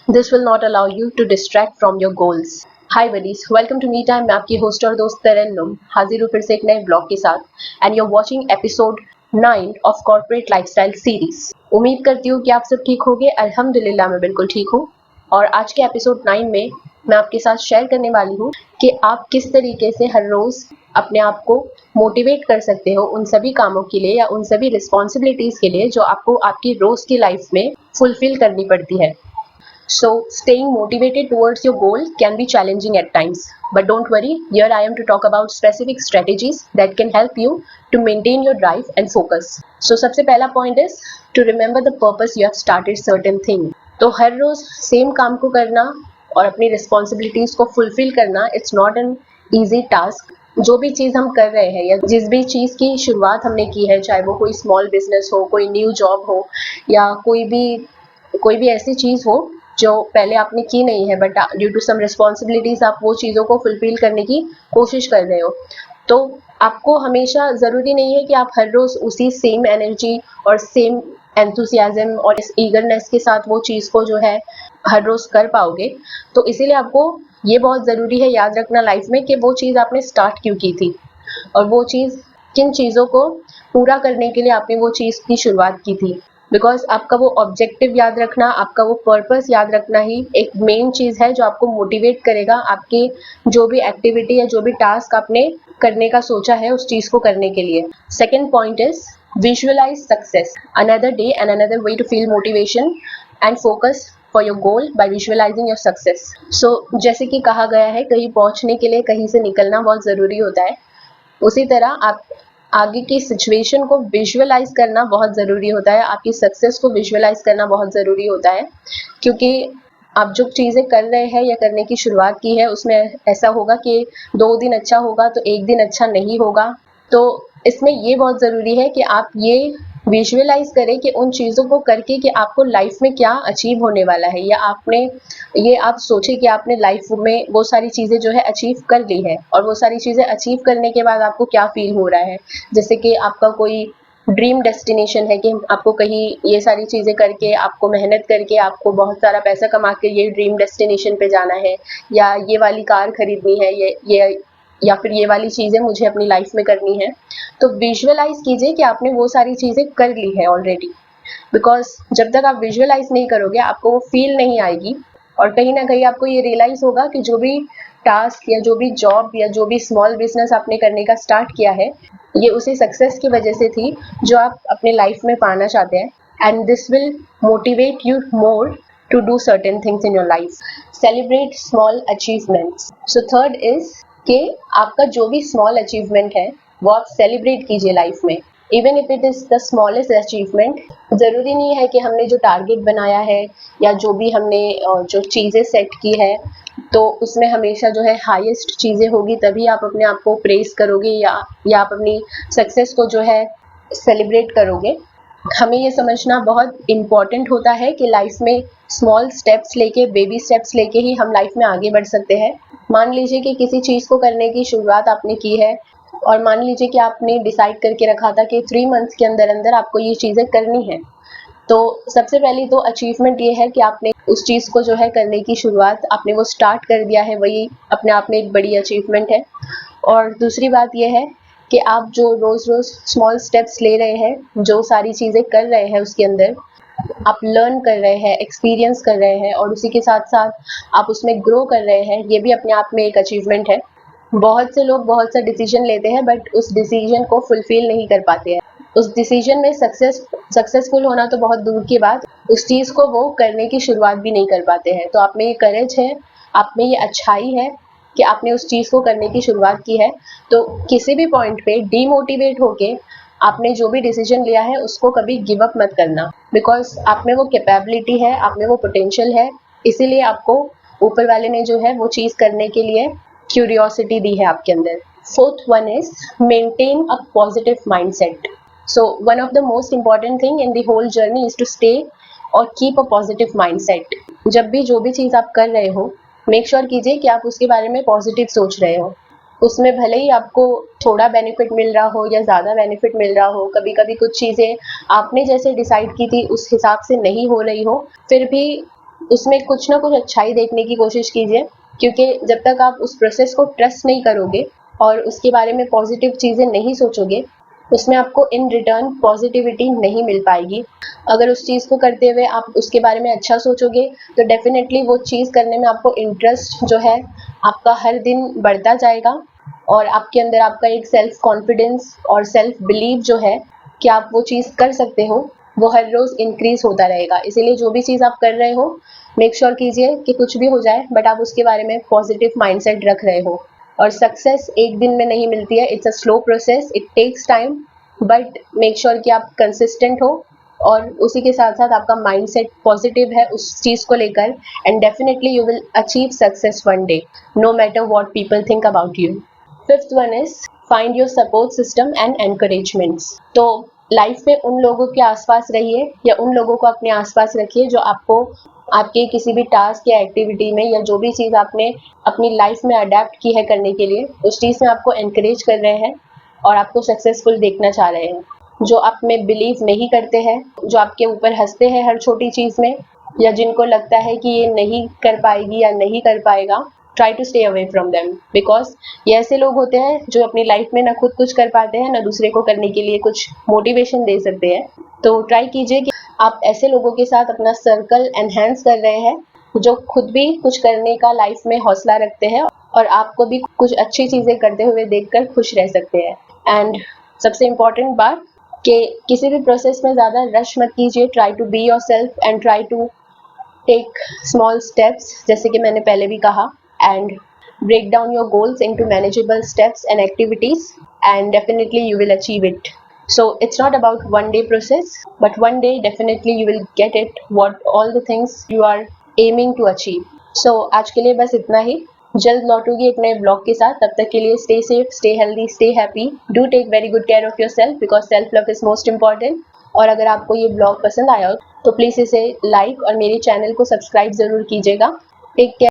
This will not allow you to distract from your goals. Hi buddies, welcome to Me Time. मैं आपकी host और दोस्त तरन्नुम हाजिर हूँ फिर से एक नए ब्लॉग के साथ and you are watching episode 9 of corporate lifestyle series. उम्मीद करती हूँ कि आप सब ठीक होंगे। अल्हम्दुलिल्लाह मैं बिल्कुल ठीक हूँ। और आज के एपिसोड 9 में मैं आपके साथ शेयर करने वाली हूँ कि आप किस तरीके से हर रोज अपने आप को मोटिवेट कर सकते हो उन सभी कामों के लिए या उन सभी रिस्पॉन्सिबिलिटीज के लिए जो आपको आपकी रोज की लाइफ में फुलफिल करनी पड़ती है। So, staying motivated towards your goal can be challenging at times. But don't worry, here I am to talk about specific strategies that can help you to maintain your drive and focus. So, सबसे पहला point is to remember the purpose you have started certain thing. तो हर रोज same काम को करना और अपनी responsibilities को fulfil करना it's not an easy task. जो भी चीज़ हम कर रहे हैं या जिस भी चीज़ की शुरुआत हमने की है, चाहे वो कोई स्मॉल बिजनेस हो, कोई न्यू जॉब हो या कोई भी ऐसी चीज़ हो जो पहले आपने की नहीं है but due to some responsibilities आप वो चीज़ों को फुलफिल करने की कोशिश कर रहे हो, तो आपको हमेशा ज़रूरी नहीं है कि आप हर रोज़ उसी सेम एनर्जी और सेम एंथुसियाज्म और इस ईगरनेस के साथ वो चीज़ को जो है हर रोज़ कर पाओगे। तो इसीलिए आपको ये बहुत ज़रूरी है याद रखना लाइफ में कि वो चीज़ आपने स्टार्ट क्यों की थी और वो चीज़ किन चीज़ों को पूरा करने के लिए आपने वो चीज़ की शुरुआत की थी। बिकॉज आपका वो ऑब्जेक्टिव याद रखना, आपका वो पर्पस याद रखना ही एक मेन चीज़ है जो आपको मोटिवेट करेगा आपके जो भी एक्टिविटी या जो भी टास्क आपने करने का सोचा है उस चीज़ को करने के लिए। Second point is visualise success, another day and another way to feel motivation and focus for your goal by visualising your success. So जैसे कि कहा गया है, कहीं पहुंचने के लिए कहीं से निकलना बहुत ज़रूरी होता है, उसी तरह आप आगे की सिचुएशन को विजुअलाइज करना बहुत ज़रूरी होता है, आपकी सक्सेस को विजुअलाइज करना बहुत ज़रूरी होता है। क्योंकि आप जो चीज़ें कर रहे हैं या करने की शुरुआत की है उसमें ऐसा होगा कि 2 दिन अच्छा होगा तो एक दिन अच्छा नहीं होगा। तो इसमें ये बहुत ज़रूरी है कि आप ये विजुअलाइज करें कि उन चीज़ों को करके कि आपको लाइफ में क्या अचीव होने वाला है, या आप सोचें कि आपने लाइफ में वो सारी चीज़ें जो है अचीव कर ली है और वो सारी चीज़ें अचीव करने के बाद आपको क्या फील हो रहा है। जैसे कि आपका कोई ड्रीम डेस्टिनेशन है कि आपको कहीं ये सारी चीज़ें करके, आपको मेहनत करके, आपको बहुत सारा पैसा कमा के ये ड्रीम डेस्टिनेशन पे जाना है, या ये वाली कार खरीदनी है, ये या फिर ये वाली चीज़ें मुझे अपनी लाइफ में करनी है। तो विजुअलाइज कीजिए कि आपने वो सारी चीज़ें कर ली है ऑलरेडी। बिकॉज जब तक आप विजुअलाइज नहीं करोगे आपको वो फील नहीं आएगी और कहीं ना कहीं आपको ये रियलाइज होगा कि जो भी टास्क या जो भी जॉब या जो भी स्मॉल बिजनेस आपने करने का स्टार्ट किया है ये उसी सक्सेस की वजह से थी जो आप अपने लाइफ में पाना चाहते हैं। And this will motivate you more to do certain things in your life. Celebrate small achievements. So third is कि आपका जो भी स्मॉल अचीवमेंट है वो आप सेलिब्रेट कीजिए लाइफ में, even if it is the smallest achievement. ज़रूरी नहीं है कि हमने जो टारगेट बनाया है या जो भी हमने जो चीज़ें सेट की है तो उसमें हमेशा जो है हाईएस्ट चीज़ें होगी तभी आप अपने आप को प्रेज करोगे या आप अपनी सक्सेस को जो है सेलिब्रेट करोगे। हमें ये समझना बहुत इम्पॉर्टेंट होता है कि लाइफ में स्मॉल स्टेप्स लेके, बेबी स्टेप्स लेके ही हम लाइफ में आगे बढ़ सकते हैं। मान लीजिए कि किसी चीज़ को करने की शुरुआत आपने की है और मान लीजिए कि आपने डिसाइड करके रखा था कि 3 मंथ्स के अंदर अंदर आपको ये चीज़ें करनी है। तो सबसे पहली तो अचीवमेंट ये है कि आपने उस चीज़ को जो है करने की शुरुआत आपने वो स्टार्ट कर दिया है, वही अपने आप में एक बड़ी अचीवमेंट है। और दूसरी बात ये है कि आप जो रोज़ रोज़ स्मॉल स्टेप्स ले रहे हैं, जो सारी चीज़ें कर रहे हैं उसके अंदर आप लर्न कर रहे हैं, एक्सपीरियंस कर रहे हैं और उसी के साथ साथ आप उसमें ग्रो कर रहे हैं, ये भी अपने आप में एक अचीवमेंट है। बहुत से लोग बहुत सा डिसीजन लेते हैं बट उस डिसीजन को फुलफिल नहीं कर पाते हैं। उस डिसीजन में सक्सेसफुल होना तो बहुत दूर की बात, उस चीज़ को वो करने की शुरुआत भी नहीं कर पाते हैं। तो आप में ये करेज है, आप में ये अच्छाई है कि आपने उस चीज़ को करने की शुरुआत की है। तो किसी भी पॉइंट पे डीमोटिवेट होके आपने जो भी डिसीजन लिया है उसको कभी गिव अप मत करना, बिकॉज आप में वो कैपेबिलिटी है, आप में वो पोटेंशियल है, इसीलिए आपको ऊपर वाले ने जो है वो चीज़ करने के लिए क्यूरियोसिटी दी है आपके अंदर। Fourth one is maintain a positive mindset. So one of the most important thing in the whole journey is to stay और कीप अ पॉजिटिव माइंडसेट। जब भी जो भी चीज़ आप कर रहे हो मेक श्योर कीजिए कि आप उसके बारे में पॉजिटिव सोच रहे हो। उसमें भले ही आपको थोड़ा बेनिफिट मिल रहा हो या ज़्यादा बेनिफिट मिल रहा हो, कभी कभी कुछ चीज़ें आपने जैसे डिसाइड की थी उस हिसाब से नहीं हो रही हो, फिर भी उसमें कुछ ना कुछ अच्छाई देखने की कोशिश कीजिए, क्योंकि जब तक आप उस प्रोसेस को ट्रस्ट नहीं करोगे और उसके बारे में पॉजिटिव चीज़ें नहीं सोचोगे, उसमें आपको इन रिटर्न पॉजिटिविटी नहीं मिल पाएगी। अगर उस चीज़ को करते हुए आप उसके बारे में अच्छा सोचोगे, तो डेफिनेटली वो चीज़ करने में आपको इंटरेस्ट जो है आपका हर दिन बढ़ता जाएगा, और आपके अंदर आपका एक सेल्फ कॉन्फिडेंस और सेल्फ बिलीव जो है कि आप वो चीज़ कर सकते हो, वो हर रोज़ इंक्रीज होता रहेगा। इसीलिए जो भी चीज़ आप कर रहे हो, मेक श्योर कीजिए कि कुछ भी हो जाए बट आप उसके बारे में पॉजिटिव माइंडसेट रख रहे हो। और सक्सेस एक दिन में नहीं मिलती है, it's a slow process, it takes time, but make sure कि आप कंसिस्टेंट हो और उसी के साथ साथ आपका माइंडसेट पॉजिटिव है उस चीज़ को लेकर, and definitely you will achieve success one day, no matter what people think about you. Fifth one is find your support system and encouragements. तो लाइफ में उन लोगों के आसपास रहिए या उन लोगों को अपने आसपास रखिए जो आपको आपके किसी भी टास्क या एक्टिविटी में या जो भी चीज़ आपने अपनी लाइफ में अडेप्ट की है करने के लिए, उस चीज़ में आपको एनकरेज कर रहे हैं और आपको सक्सेसफुल देखना चाह रहे हैं। जो आप में बिलीव नहीं करते हैं, जो आपके ऊपर हंसते हैं हर छोटी चीज़ में, या जिनको लगता है कि ये नहीं कर पाएगी या नहीं कर पाएगा, try to stay away from them, because ये ऐसे लोग होते हैं जो अपनी लाइफ में ना खुद कुछ कर पाते हैं ना दूसरे को करने के लिए कुछ मोटिवेशन दे सकते हैं। तो ट्राई कीजिए कि आप ऐसे लोगों के साथ अपना सर्कल एनहेंस कर रहे हैं जो खुद भी कुछ करने का लाइफ में हौसला रखते हैं और आपको भी कुछ अच्छी चीज़ें करते हुए देखकर खुश रह सकते हैं। एंड सबसे इम्पॉर्टेंट बात कि किसी भी प्रोसेस में ज़्यादा रश मत कीजिए, try to be yourself and try to take small steps, जैसे कि मैंने पहले भी कहा, and break down your goals into manageable steps and activities, and definitely you will achieve it. So it's not about one day process, but one day definitely you will get it what all the things you are aiming to achieve. So आज के लिए बस इतना ही। जल्द लौटूंगी एक नए blog के साथ, तब तक के लिए stay safe, stay healthy, stay happy, do take very good care of yourself because self love is most important. और अगर आपको ये ब्लॉग पसंद आया हो तो प्लीज़ इसे लाइक और मेरे चैनल को सब्सक्राइब ज़रूर कीजिएगा। Take care.